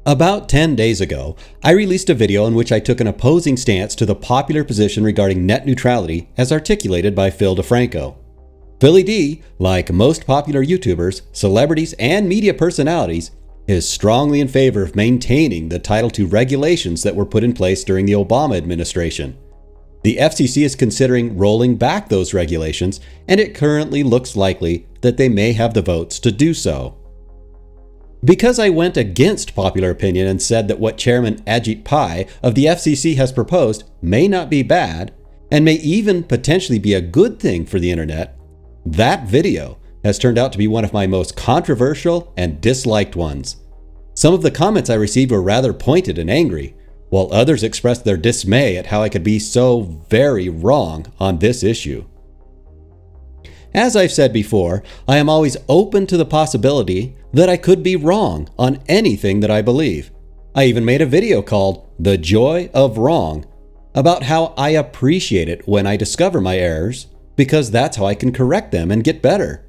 About 10 days ago, I released a video in which I took an opposing stance to the popular position regarding net neutrality as articulated by Phil DeFranco. Philly D, like most popular YouTubers, celebrities, and media personalities, is strongly in favor of maintaining the Title II regulations that were put in place during the Obama administration. The FCC is considering rolling back those regulations, and it currently looks likely that they may have the votes to do so. Because I went against popular opinion and said that what Chairman Ajit Pai of the FCC has proposed may not be bad, and may even potentially be a good thing for the internet, that video has turned out to be one of my most controversial and disliked ones. Some of the comments I received were rather pointed and angry, while others expressed their dismay at how I could be so very wrong on this issue. As I've said before, I am always open to the possibility that I could be wrong on anything that I believe. I even made a video called "The Joy of Wrong" about how I appreciate it when I discover my errors, because that's how I can correct them and get better.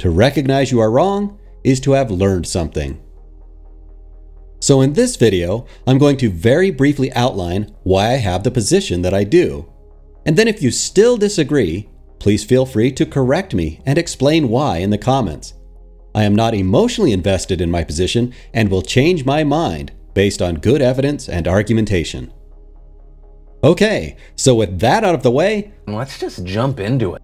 To recognize you are wrong is to have learned something. So in this video, I'm going to very briefly outline why I have the position that I do. And then if you still disagree, please feel free to correct me and explain why in the comments. I am not emotionally invested in my position and will change my mind based on good evidence and argumentation. Okay, so with that out of the way, let's just jump into it.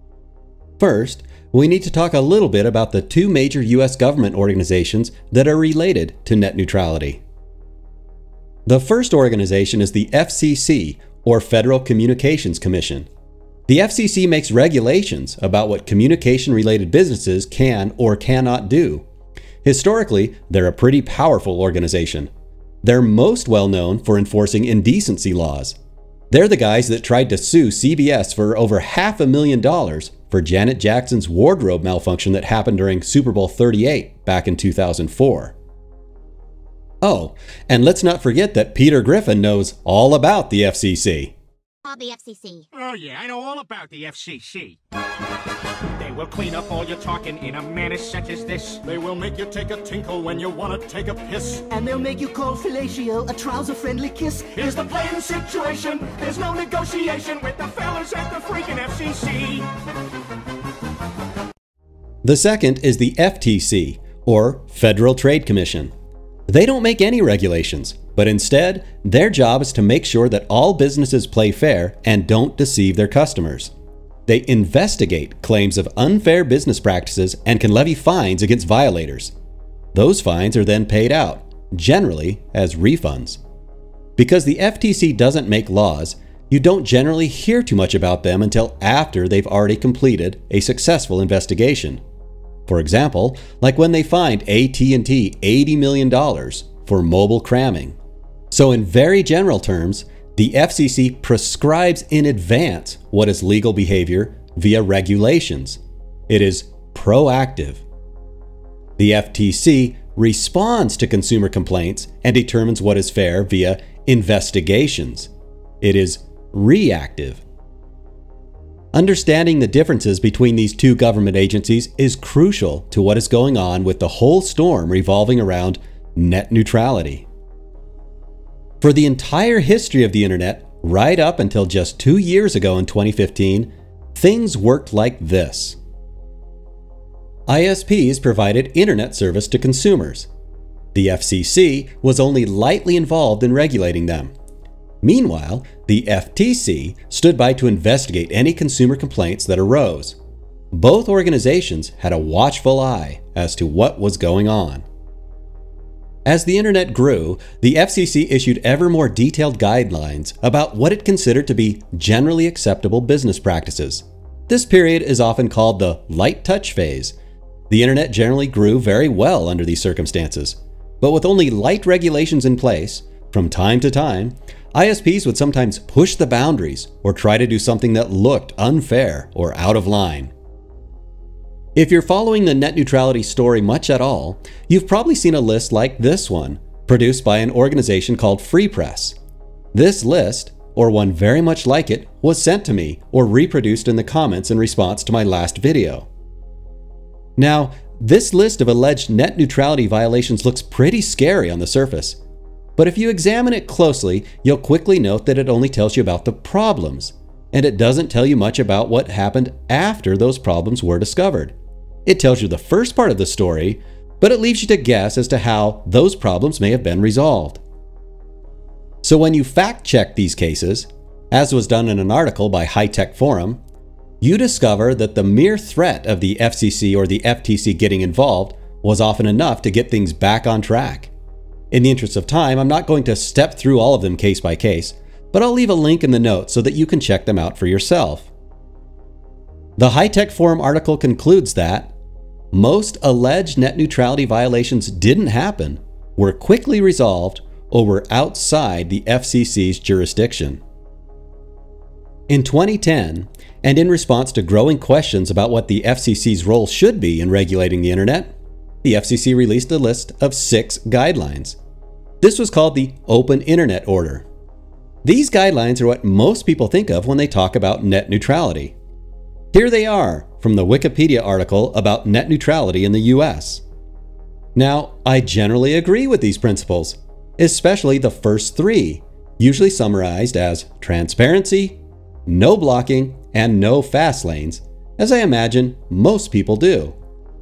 First, we need to talk a little bit about the two major US government organizations that are related to net neutrality. The first organization is the FCC, or Federal Communications Commission. The FCC makes regulations about what communication-related businesses can or cannot do. Historically, they're a pretty powerful organization. They're most well known for enforcing indecency laws. They're the guys that tried to sue CBS for over $500,000 for Janet Jackson's wardrobe malfunction that happened during Super Bowl 38 back in 2004. Oh, and let's not forget that Peter Griffin knows all about the FCC. The FCC. Oh yeah, I know all about the FCC. They will clean up all your talking in a manner such as this. They will make you take a tinkle when you want to take a piss. And they'll make you call fellatio a trouser-friendly kiss. Here's the plain situation. There's no negotiation with the fellas at the freaking FCC. The second is the FTC, or Federal Trade Commission. They don't make any regulations, but instead, their job is to make sure that all businesses play fair and don't deceive their customers. They investigate claims of unfair business practices and can levy fines against violators. Those fines are then paid out, generally as refunds. Because the FTC doesn't make laws, you don't generally hear too much about them until after they've already completed a successful investigation. For example, like when they fined AT&T $80 million for mobile cramming. So in very general terms, the FCC prescribes in advance what is legal behavior via regulations. It is proactive. The FTC responds to consumer complaints and determines what is fair via investigations. It is reactive. Understanding the differences between these two government agencies is crucial to what is going on with the whole storm revolving around net neutrality. For the entire history of the internet, right up until just 2 years ago in 2015, things worked like this. ISPs provided internet service to consumers. The FCC was only lightly involved in regulating them. Meanwhile, the FTC stood by to investigate any consumer complaints that arose. Both organizations had a watchful eye as to what was going on. As the internet grew, the FCC issued ever more detailed guidelines about what it considered to be generally acceptable business practices. This period is often called the light touch phase. The internet generally grew very well under these circumstances, but with only light regulations in place, from time to time, ISPs would sometimes push the boundaries or try to do something that looked unfair or out of line. If you're following the net neutrality story much at all, you've probably seen a list like this one, produced by an organization called Free Press. This list, or one very much like it, was sent to me or reproduced in the comments in response to my last video. Now, this list of alleged net neutrality violations looks pretty scary on the surface, But if you examine it closely, you'll quickly note that it only tells you about the problems, and it doesn't tell you much about what happened after those problems were discovered. It tells you the first part of the story, but it leaves you to guess as to how those problems may have been resolved. So when you fact-check these cases, as was done in an article by High Tech Forum, you discover that the mere threat of the FCC or the FTC getting involved was often enough to get things back on track. In the interest of time, I'm not going to step through all of them case by case, but I'll leave a link in the notes so that you can check them out for yourself. The High Tech Forum article concludes that most alleged net neutrality violations didn't happen, were quickly resolved, or were outside the FCC's jurisdiction. In 2010, and in response to growing questions about what the FCC's role should be in regulating the internet, the FCC released a list of 6 guidelines. This was called the Open Internet Order. These guidelines are what most people think of when they talk about net neutrality. Here they are from the Wikipedia article about net neutrality in the US. Now, I generally agree with these principles, especially the first 3, usually summarized as transparency, no blocking, and no fast lanes, as I imagine most people do.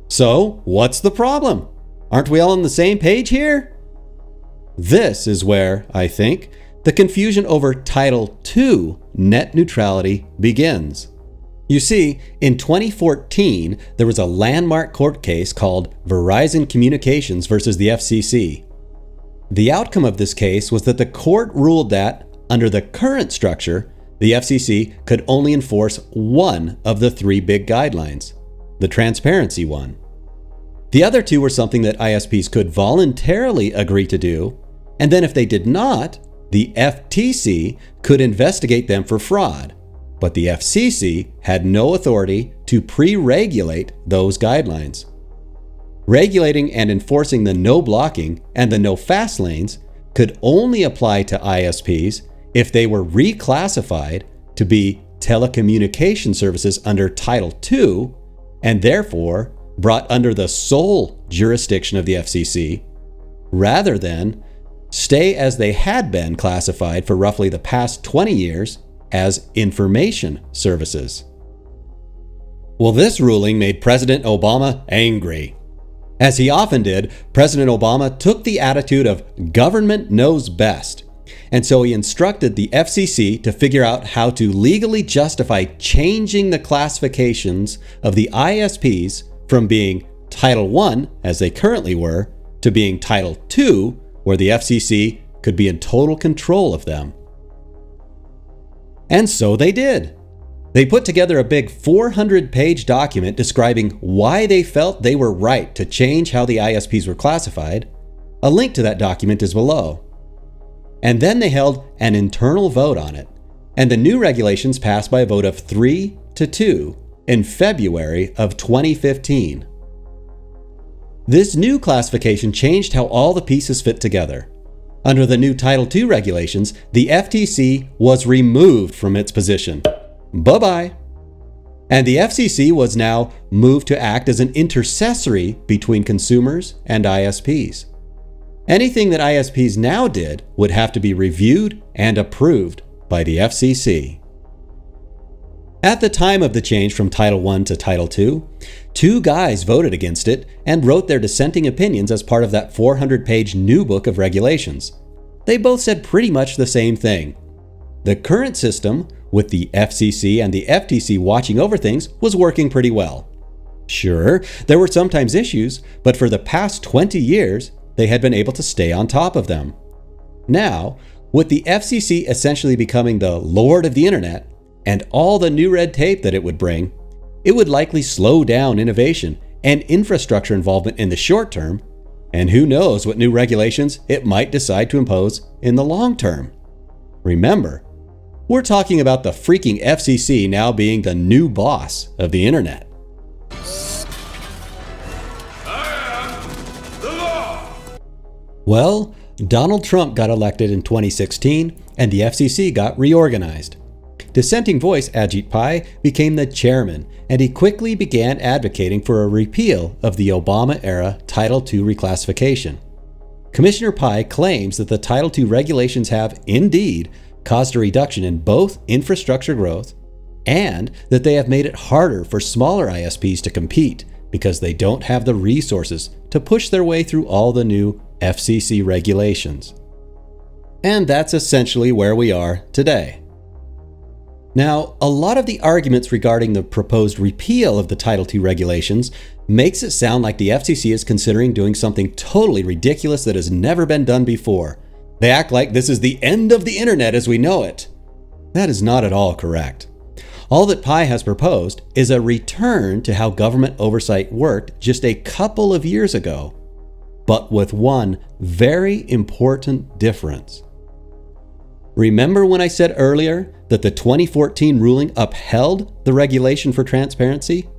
So, what's the problem? Aren't we all on the same page here? This is where, I think, the confusion over Title II net neutrality begins. You see, in 2014, there was a landmark court case called Verizon Communications versus the FCC. The outcome of this case was that the court ruled that, under the current structure, the FCC could only enforce one of the 3 big guidelines, the transparency one. The other 2 were something that ISPs could voluntarily agree to do, and then if they did not, the FTC could investigate them for fraud. But the FCC had no authority to pre-regulate those guidelines. Regulating and enforcing the no blocking and the no fast lanes could only apply to ISPs if they were reclassified to be telecommunication services under Title II and therefore brought under the sole jurisdiction of the FCC, rather than stay as they had been classified for roughly the past 20 years as information services. Well, this ruling made President Obama angry. As he often did, President Obama took the attitude of government knows best, and so he instructed the FCC to figure out how to legally justify changing the classifications of the ISPs from being Title I, as they currently were, to being Title II, where the FCC could be in total control of them. And so they did. They put together a big 400-page document describing why they felt they were right to change how the ISPs were classified. A link to that document is below. And then they held an internal vote on it, and the new regulations passed by a vote of 3-2 in February of 2015. This new classification changed how all the pieces fit together. Under the new Title II regulations, the FTC was removed from its position. Bye-bye. And the FCC was now moved to act as an intercessory between consumers and ISPs. Anything that ISPs now did would have to be reviewed and approved by the FCC. At the time of the change from Title I to Title II, 2 guys voted against it and wrote their dissenting opinions as part of that 400-page new book of regulations. They both said pretty much the same thing. The current system, with the FCC and the FTC watching over things, was working pretty well. Sure, there were sometimes issues, but for the past 20 years, they had been able to stay on top of them. Now, with the FCC essentially becoming the lord of the internet and all the new red tape that it would bring, it would likely slow down innovation and infrastructure involvement in the short term, and who knows what new regulations it might decide to impose in the long term. Remember, we're talking about the freaking FCC now being the new boss of the internet. Well, Donald Trump got elected in 2016 and the FCC got reorganized. Dissenting voice Ajit Pai became the chairman, and he quickly began advocating for a repeal of the Obama-era Title II reclassification. Commissioner Pai claims that the Title II regulations have, indeed, caused a reduction in both infrastructure growth and that they have made it harder for smaller ISPs to compete because they don't have the resources to push their way through all the new FCC regulations. And that's essentially where we are today. Now, a lot of the arguments regarding the proposed repeal of the Title II regulations makes it sound like the FCC is considering doing something totally ridiculous that has never been done before. They act like this is the end of the internet as we know it. That is not at all correct. All that Pai has proposed is a return to how government oversight worked just a couple of years ago, but with one very important difference. Remember when I said earlier that the 2014 ruling upheld the regulation for transparency?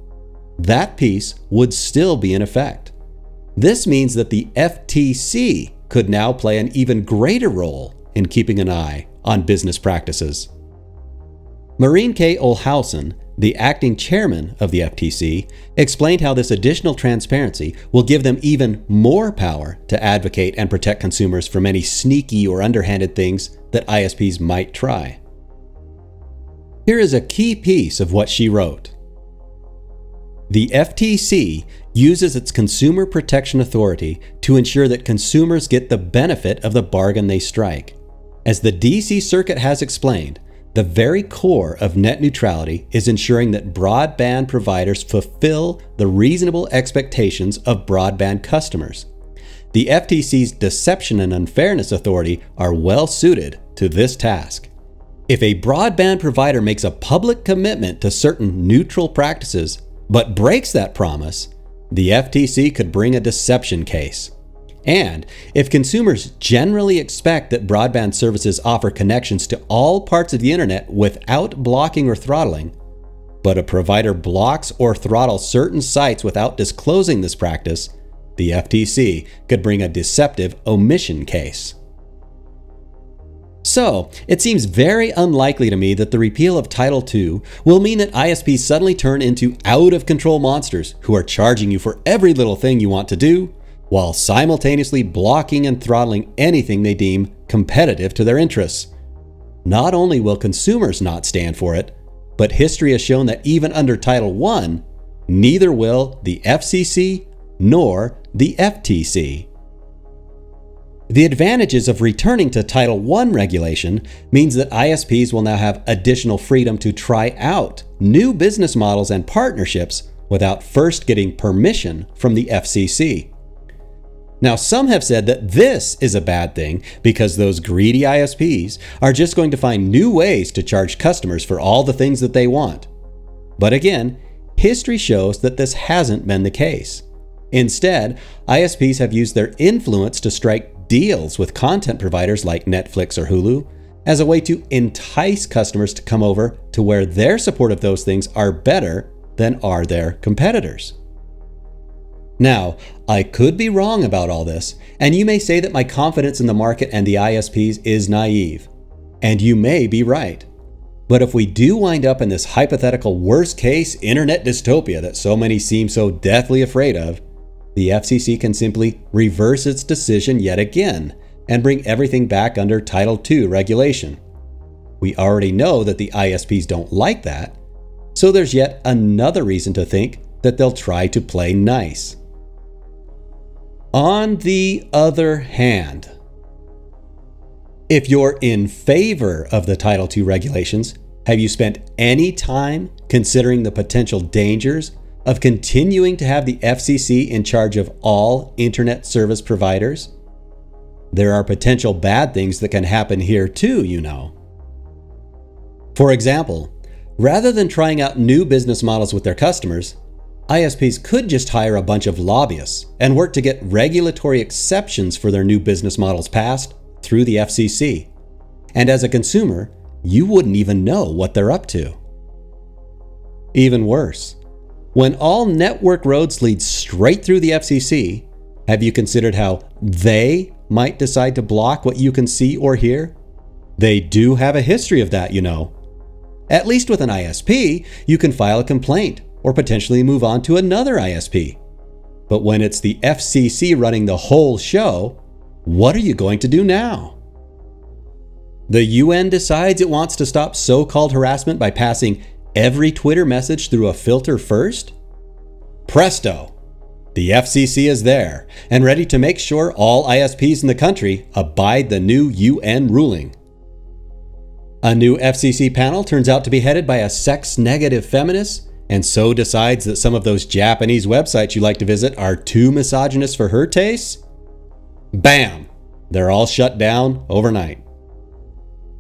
That piece would still be in effect. This means that the FTC could now play an even greater role in keeping an eye on business practices. Maureen K. Olhausen, the acting chairman of the FTC, explained how this additional transparency will give them even more power to advocate and protect consumers from any sneaky or underhanded things that ISPs might try. Here is a key piece of what she wrote. The FTC uses its Consumer Protection Authority to ensure that consumers get the benefit of the bargain they strike. As the DC Circuit has explained, the very core of net neutrality is ensuring that broadband providers fulfill the reasonable expectations of broadband customers. The FTC's Deception and Unfairness Authority are well suited to this task. If a broadband provider makes a public commitment to certain neutral practices but breaks that promise, the FTC could bring a deception case. And if consumers generally expect that broadband services offer connections to all parts of the internet without blocking or throttling, but a provider blocks or throttles certain sites without disclosing this practice, the FTC could bring a deceptive omission case. So, it seems very unlikely to me that the repeal of Title II will mean that ISPs suddenly turn into out-of-control monsters who are charging you for every little thing you want to do, while simultaneously blocking and throttling anything they deem competitive to their interests. Not only will consumers not stand for it, but history has shown that even under Title I, neither will the FCC nor the FTC. The advantages of returning to Title I regulation means that ISPs will now have additional freedom to try out new business models and partnerships without first getting permission from the FCC. Now, some have said that this is a bad thing because those greedy ISPs are just going to find new ways to charge customers for all the things that they want. But again, history shows that this hasn't been the case. Instead, ISPs have used their influence to strike deals with content providers like Netflix or Hulu as a way to entice customers to come over to where their support of those things are better than are their competitors. Now, I could be wrong about all this, and you may say that my confidence in the market and the ISPs is naive. And you may be right. But if we do wind up in this hypothetical worst-case internet dystopia that so many seem so deathly afraid of, the FCC can simply reverse its decision yet again and bring everything back under Title II regulation. We already know that the ISPs don't like that, so there's yet another reason to think that they'll try to play nice. On the other hand, if you're in favor of the Title II regulations, have you spent any time considering the potential dangers of continuing to have the FCC in charge of all internet service providers? There are potential bad things that can happen here too, you know. For example, rather than trying out new business models with their customers, ISPs could just hire a bunch of lobbyists and work to get regulatory exceptions for their new business models passed through the FCC. And as a consumer, you wouldn't even know what they're up to. Even worse, when all network roads lead straight through the FCC, have you considered how they might decide to block what you can see or hear? They do have a history of that, you know. At least with an ISP, you can file a complaint or potentially move on to another ISP. But when it's the FCC running the whole show, What are you going to do now? The UN decides it wants to stop so-called harassment by passing every Twitter message through a filter first? Presto! The FCC is there and ready to make sure all ISPs in the country abide the new UN ruling. A new FCC panel turns out to be headed by a sex-negative feminist, and so decides that some of those Japanese websites you like to visit are too misogynist for her tastes? Bam! They're all shut down overnight.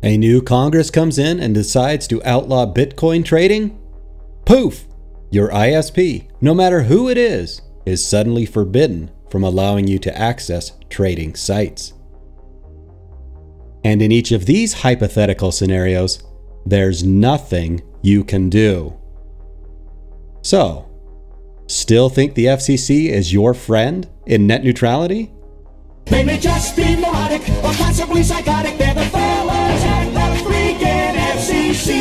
A new Congress comes in and decides to outlaw Bitcoin trading? Poof! Your ISP, no matter who it is suddenly forbidden from allowing you to access trading sites. And in each of these hypothetical scenarios, there's nothing you can do. So, still think the FCC is your friend in net neutrality? They may just be neurotic or possibly psychotic. They're the fellas at the freaking FCC.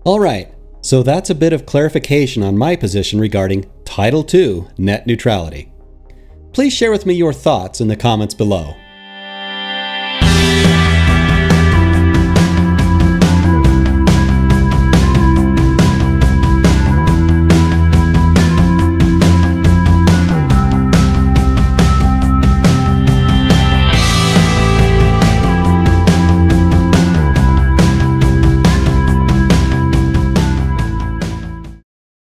Alright, so that's a bit of clarification on my position regarding Title II net neutrality. Please share with me your thoughts in the comments below.